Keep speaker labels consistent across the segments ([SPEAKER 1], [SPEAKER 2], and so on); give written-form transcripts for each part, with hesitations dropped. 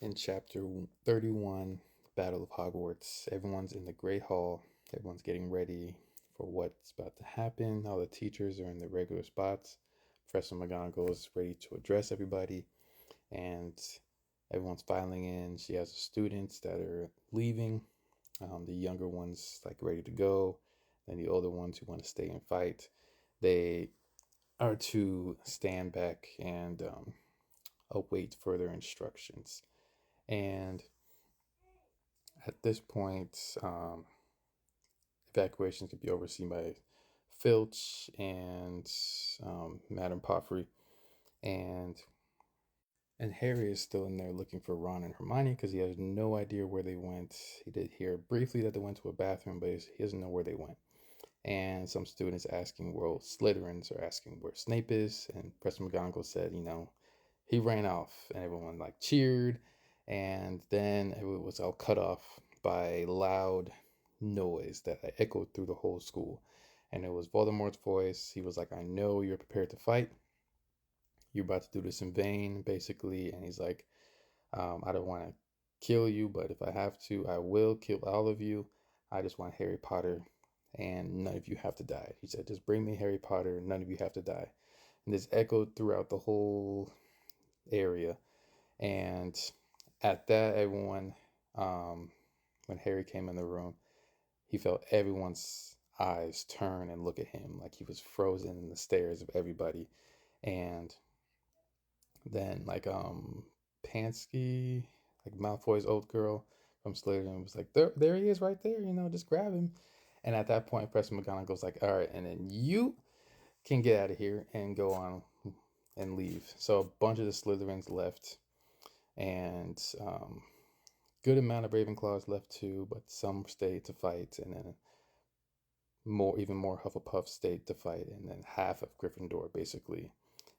[SPEAKER 1] in chapter 31, Battle of Hogwarts. Everyone's in the Great Hall. Everyone's getting ready for what's about to happen. All the teachers are in their regular spots. Professor McGonagall is ready to address everybody, and everyone's filing in. She has the students that are leaving, the younger ones like ready to go, and the older ones who want to stay and fight. They are to stand back and await further instructions. And at this point, evacuations could be overseen by Filch and Madame Pomfrey, and Harry is still in there looking for Ron and Hermione because he has no idea where they went. He did hear briefly that they went to a bathroom, but he doesn't know where they went. And some students asking, well, Slytherins are asking where Snape is, and Professor McGonagall said, he ran off, and everyone like cheered, and then it was all cut off by loud noise that echoed through the whole school. And it was Voldemort's voice. He was like, I know you're prepared to fight. You're about to do this in vain, basically. And he's like, I don't want to kill you, but if I have to, I will kill all of you. I just want Harry Potter, and none of you have to die. He said, just bring me Harry Potter, none of you have to die. And this echoed throughout the whole area. And at that, everyone, when Harry came in the room, he felt everyone's eyes turn and look at him like he was frozen in the stares of everybody. And then Pansky, like Malfoy's old girl from Slytherin, was like, there he is right there, just grab him. And at that point, Professor McGonagall's like, all right, and then you can get out of here and go on and leave. So a bunch of the Slytherins left, and good amount of Ravenclaws left too, but some stayed to fight, and then even more Hufflepuff stayed to fight, and then half of Gryffindor basically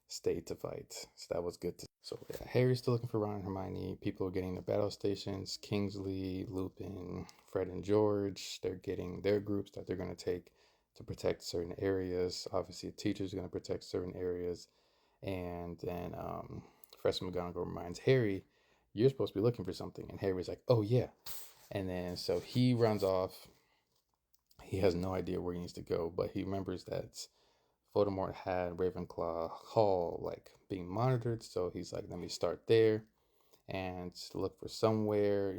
[SPEAKER 1] stayed to fight. So that was good. So yeah, Harry's still looking for Ron and Hermione. People are getting the battle stations. Kingsley, Lupin, Fred, and George. They're getting their groups that they're going to take to protect certain areas. Obviously, the teachers are going to protect certain areas. And then Professor McGonagall reminds Harry, "You're supposed to be looking for something." And Harry's like, "Oh yeah." And then so he runs off. He has no idea where he needs to go, but he remembers that Voldemort had Ravenclaw Hall like being monitored, so he's like, let me start there and look for somewhere.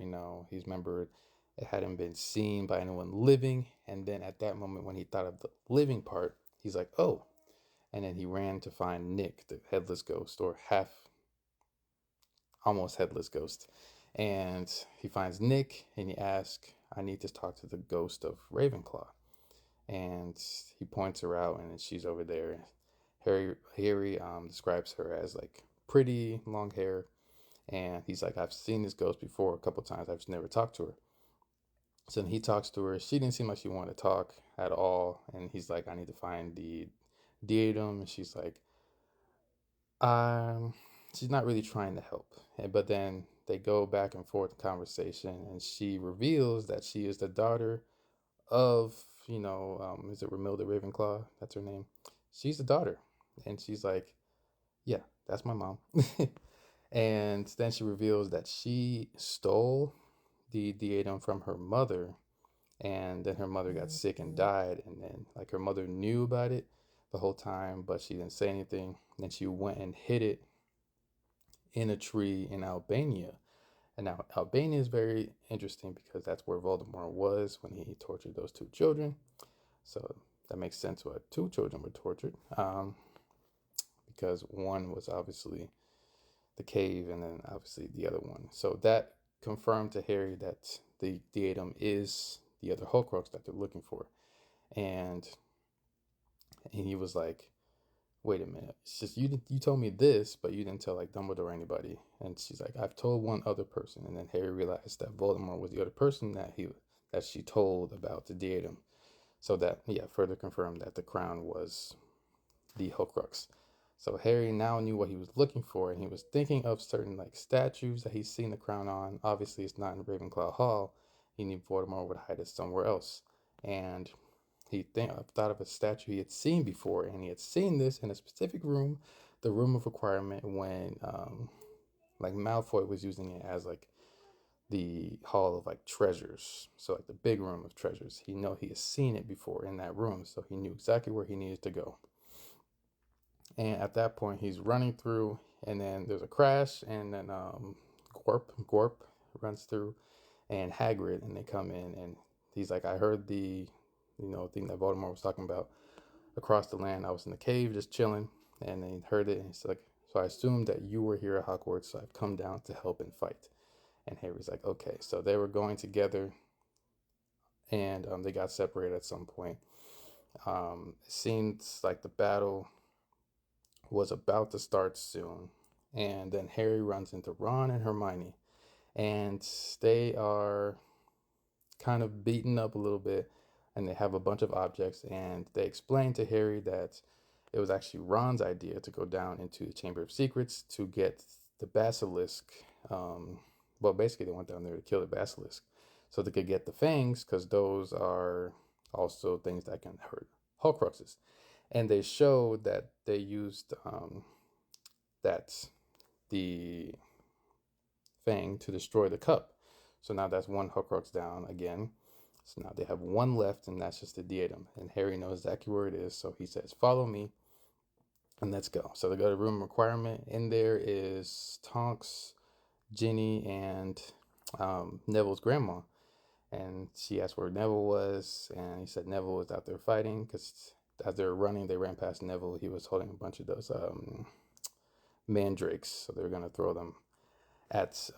[SPEAKER 1] He's remembered it hadn't been seen by anyone living, and then at that moment when he thought of the living part, he's like, oh, and then he ran to find Nick, the headless ghost, or half, almost headless ghost, and he finds Nick and he asks, I need to talk to the ghost of Ravenclaw. And he points her out, and she's over there. Harry describes her as like pretty, long hair, and he's like, I've seen this ghost before a couple times. I've just never talked to her. So then he talks to her. She didn't seem like she wanted to talk at all, and he's like, I need to find the diadem, and she's like, um, she's not really trying to help. But then they go back and forth conversation, and she reveals that she is the daughter of, is it Romilda Ravenclaw? That's her name. She's the daughter. And she's like, yeah, that's my mom. And then she reveals that she stole the diadem from her mother. And then her mother got sick and died. And then, like, her mother knew about it the whole time, but she didn't say anything. And then she went and hid it in a tree in Albania. And now, Albania is very interesting because that's where Voldemort was when he tortured those two children. So that makes sense why two children were tortured, because one was obviously the cave and then obviously the other one. So that confirmed to Harry that the diadem is the other Horcrux that they're looking for. And he was like, wait a minute, it's just you told me this, but you didn't tell like Dumbledore or anybody. And she's like, I've told one other person. And then Harry realized that Voldemort was the other person that she told about the diadem. So that, yeah, further confirmed that the crown was the Horcrux. So Harry now knew what he was looking for, and he was thinking of certain like statues that he's seen the crown on. Obviously, it's not in Ravenclaw Hall. He knew Voldemort would hide it somewhere else, and thought of a statue he had seen before, and he had seen this in a specific room, the room of requirement, when Like Malfoy was using it as like the hall of like treasures, so like the big room of treasures. He has seen it before in that room, so he knew exactly where he needed to go. And at that point, he's running through, and then there's a crash, and then Gorp runs through, and Hagrid, and they come in, and he's like, I heard the thing that Voldemort was talking about across the land. I was in the cave just chilling, and they heard it, and he's like, so I assumed that you were here at Hogwarts, so I've come down to help and fight. And Harry's like, okay. So they were going together, and they got separated at some point. It seems like the battle was about to start soon. And then Harry runs into Ron and Hermione, and they are kind of beaten up a little bit, and they have a bunch of objects, and they explain to Harry that it was actually Ron's idea to go down into the Chamber of Secrets to get the basilisk. Well, basically, they went down there to kill the basilisk so they could get the fangs, because those are also things that can hurt Horcruxes. And they showed that they used that the fang to destroy the cup. So now that's one Horcrux down again. So now they have one left, and that's just the diadem. And Harry knows exactly where it is, so he says, "Follow me, and let's go." So they go to room requirement. In there is Tonks, Ginny, and Neville's grandma. And she asked where Neville was, and he said Neville was out there fighting, because as they were running, they ran past Neville. He was holding a bunch of those mandrakes, so they were going to throw them at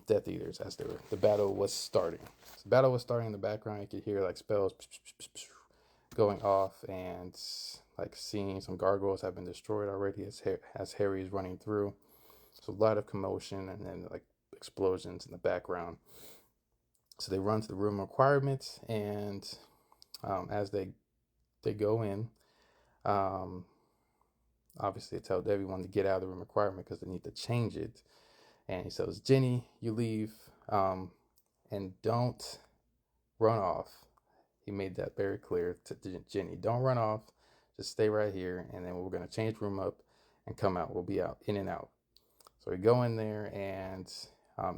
[SPEAKER 1] Death Eaters as the battle was starting. So the battle was starting in the background. You could hear like spells going off, and like seeing some gargoyles have been destroyed already as Harry is running through. So a lot of commotion, and then like explosions in the background. So they run to the room requirements, and as they go in, um, obviously they tell everyone to get out of the room requirement because they need to change it. And he says, Ginny, you leave, and don't run off. He made that very clear to Ginny. Don't run off. Just stay right here, and then we're going to change room up and come out. We'll be out, in and out. So we go in there, and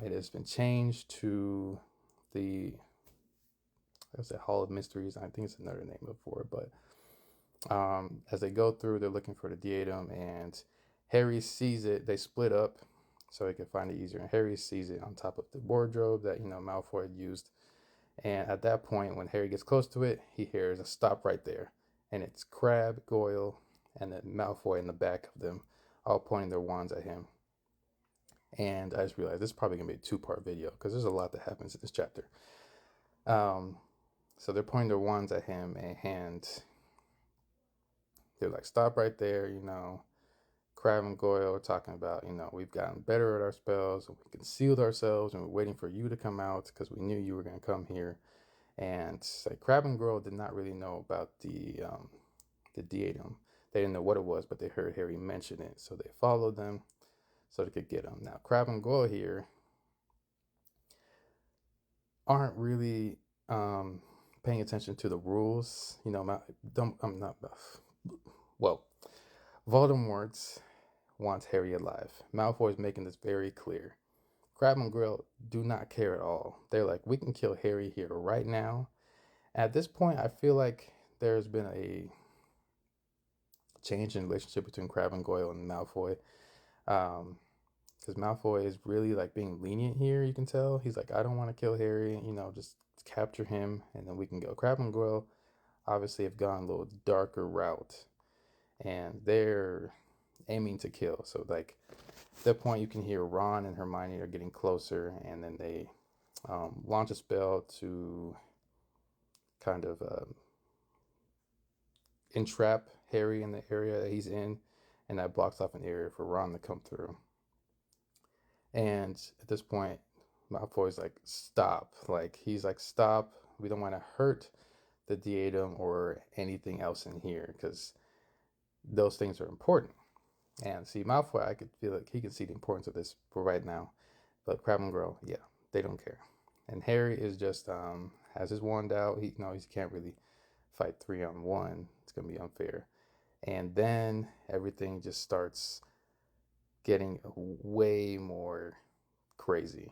[SPEAKER 1] it has been changed to the, I was at Hall of Mysteries. I think it's another name for it, but as they go through, they're looking for the diadem, and Harry sees it. They split up so he can find it easier. And Harry sees it on top of the wardrobe that Malfoy had used. And at that point, when Harry gets close to it, he hears a stop right there, and it's Crabbe, Goyle, and then Malfoy in the back of them, all pointing their wands at him. And I just realized this is probably gonna be a two-part video because there's a lot that happens in this chapter. So they're pointing their wands at him, and they're like, "Stop right there," Crabbe and Goyle are talking about, we've gotten better at our spells, and we concealed ourselves, and we're waiting for you to come out because we knew you were going to come here. And like Crabbe and Goyle did not really know about the diadem. They didn't know what it was, but they heard Harry mention it, so they followed them so they could get him. Now Crabbe and Goyle here aren't really paying attention to the rules. I'm not. Well, Voldemort wants Harry alive. Malfoy is making this very clear. Crabbe and Goyle do not care at all. They're like, we can kill Harry here right now. At this point, I feel like there's been a change in relationship between Crabbe and Goyle and Malfoy. Because Malfoy is really like being lenient here, you can tell. He's like, I don't want to kill Harry, just capture him and then we can go. Crabbe and Goyle obviously have gone a little darker route, and they're aiming to kill. So like at that point, you can hear Ron and Hermione are getting closer, and then they launch a spell to kind of entrap Harry in the area that he's in, and that blocks off an area for Ron to come through. And at this point, Malfoy's like, stop. Like, he's like, stop. We don't want to hurt the diadem or anything else in here because those things are important. And see, Malfoy, I could feel like he could see the importance of this for right now. But Crabbe and Goyle, yeah, they don't care. And Harry is just has his wand out. He can't really fight 3-on-1. It's gonna be unfair. And then everything just starts getting way more crazy.